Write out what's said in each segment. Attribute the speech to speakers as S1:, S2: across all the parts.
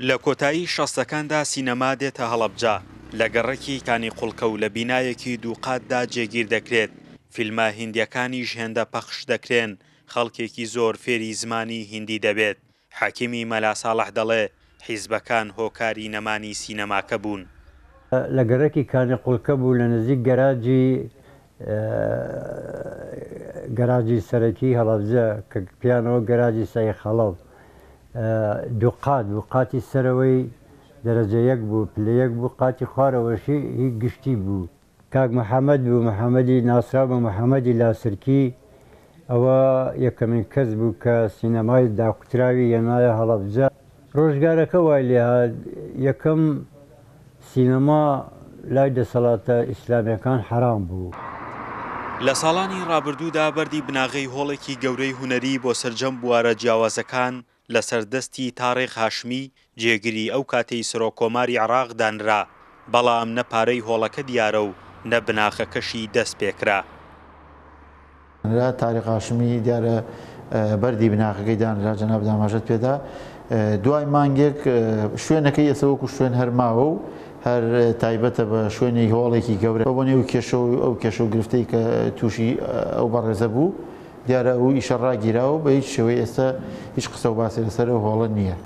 S1: لە کۆتایی شەستەکاندا سینەما دێتە هەڵەبجە لە گەڕێکی کانی قوڵکە و لە بینایەکی دووقاتدا جێگیر دەکرێت. فیلمە هیندیەکانیش هێندە پەخش دەکرێن، خەڵکێکی زۆر فێری زمانی هیندی دەبێت. حەکیمی مەلا ساڵح دەڵێ حیزبەکان هۆکاری نەمانی سینەماکە بوون.
S2: لە گەڕێکی کانی قوڵکە بوو لە نزیک گەراجی سەرەکی هەڵەبجە کە پیانەوە گەراجی سای خەڵەو دووقات بوو، قاتی سەرەوەی دەرەجە یەک بوو، پلە یەک بوو، قاتی خوارەوەشی هی گشتی بوو. کاک محەممەد بوو، محەممەدی ناسرا بە محەممەدی لاسرکی، ئەوە یەکەمین کەس بوو کە سینەمای داکوتراوی هێنایە هەڵەبجە. ڕۆژگارەکە وای لێهات یەکەم سینەما لای دەسەڵاتە ئیسلامیەکان حرام بوو.
S1: لە ساڵانی ڕابردوودا بەردی بناغەی هۆڵێکی گەورەی هونەری بۆ سەرجەم بوارە جیاوازەکان لەسەر دەستی تاڕێک هاشمی جێگیری ئەو کاتەی سەرۆکۆماری عێراق دانرا، بەڵام نە پارەی هۆڵەکە دیارە و نە بناغەکەشی دەست پێکرا.
S3: تاریق هاشمی دیارە بەردی بناغەکەی دانرا، جەناب داماژەت پێدا. دوای مانگێک شوێنەکەی ئێسەوەکو شوێن هەرماوە و هەر تایبەتە بە شوێنی هۆڵێکی گەورە بۆ نێو کێشە و گرفتەی کە تووشی ئەو بەڕێزە بوو، دیارە ئەو ئیشە ڕاگیراوە بە هیچ شێوەی ئێستا هیچ قسە و باسی لەسەر هۆڵە نییە.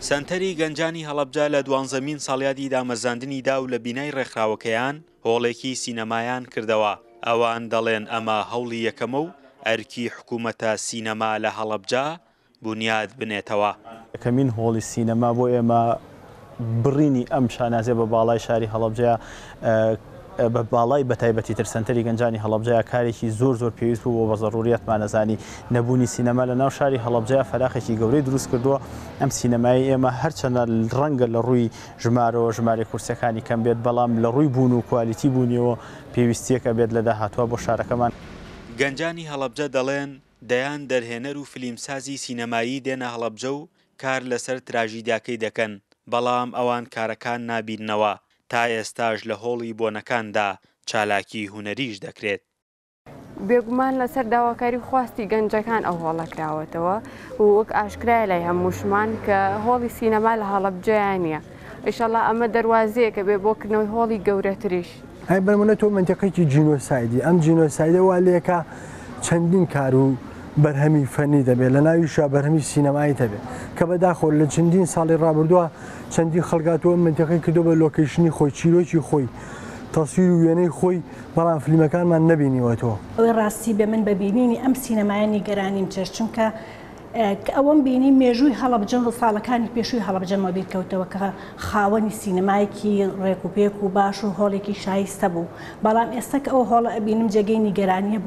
S1: سەنتەری گەنجانی هەڵەبجە لە 12مین ساڵیادی دامەزاندنیدا و لە بینای ڕێکخراوەکەیان هۆڵێکی سینەمایان کردەوە. ئەوان دەڵێن ئەمە هەوڵی یەکەمە و ئەرکی حکوومەتە سینەما لە هەڵەبجە بنیاد بنێتەوە.
S4: یەکەمین هۆڵی سینەما بۆ ئێمە بڕینی ئەم شانازێ بە باڵای شاری هەڵەبجە، بە باڵای بەتایبەتی تر سەنتەری گەنجانی هەڵەبجەیە کارێکی زۆر پێویست بوو بۆ بە ضرورەتمان نەزانی نەبوونی سینەما لە ناو شاری هەڵەبجەیە فەراخێکی گەورەی دروست کردووە. ئەم سینەمای ئێمە هەرچەندە ڕەنگە لە ڕووی ژمارەوە ژمارە کورسەکانی کەم بێت، بەڵام لە ڕووی بوون و کوالیتی بوونیەوە پێویستیەکە بێت لە داهاتوە بۆ شارەکەمان.
S1: گەنجانی هەڵەبجە دەڵێن دەیان دەرهێنەر و فیلمسازی سینەمایی دێنە هەڵەبجە و کار لەسەر تراژیدیاکەی دەکەن، بەڵام ئەوان کارەکان نابیننەوە. تا ئێستاش لە هۆڵی بۆنەکاندا چالاکی هونەریش دەکرێت.
S5: بێگومان لەسەر داواکاری خواستی گەنجەکان ئەو هۆڵەکراوەتەوە و وەک ئاشکرای لای هەمووشمان کە هۆڵی سینەما لە هەڵەبجەیان نییە. ئیشەڵڵا ئەمە دەواازەیە کە بێ بۆکردنەوەی هۆڵی گەورەتریش.
S6: ئەی بەرمونە تۆ منتیقێکی جینۆسایدی، ئەم جینۆسایدە وا لێکە چەندین کار و بەرهەمی فەنی دەبێت، لە ناویشا بەرهەمی سینەمایی دەبێت کە بەداخۆ لە چەندین ساڵی ڕابردووە چەندین خەڵکاتەوە منتیقەی کردو بە لۆکیشنی خۆی، چیرۆکی خۆی، تەسویر و وێنەی خۆی، بەڵام فیلمەکانمان نەبینیوەتەوە.
S7: ئەوەی ڕاستی بە من بەبینینی ئەم سینەمایانی گەرانیم چێش، چونکە ئەوەم بینی مێژووی هەڵەبجە ساڵەکانی پێشووی هەڵەبجەمە بیرکەوتەوە کە خاوەنی سینەمایەکی ڕێکوپێک و باش و هۆڵێکی شایستە بوو، بەڵام ئێستا کە ئەو هۆڵە ئەبینم جێگەی نیگەرانیە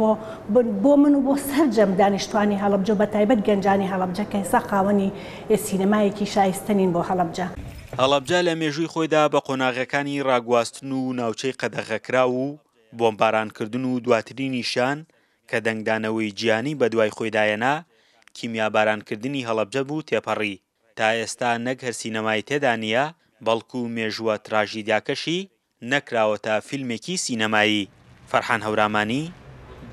S7: بۆ من و بۆ سەرجەم دانیشتوانی هەڵەبجە بە تایبەت گەنجانی هەڵەبجە کە ئێستا خاوەنی سینەمایەکی شایستە نین بۆ هەڵەبجە.
S1: هەڵەبجە لە مێژووی خۆیدا بە قۆناغەکانی ڕاگواستن و ناوچەی قەدەغەکرا و بۆمبارانکردن و دواترینیشان کە دەنگدانەوەی گیانی بە دوای خۆیدایەنا کیمیابارانکردنی هەڵەبجە بوو تێپەڕی. تا ئێستا نەک هەر سینەمای تێدا نییە، بەڵکو مێژووە تراژیدیاکەشی نەکراوەتە فیلمێکی سینەمایی. فەرحان هەورامانی،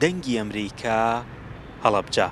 S1: دەنگی ئەمریکا، هەڵەبجە.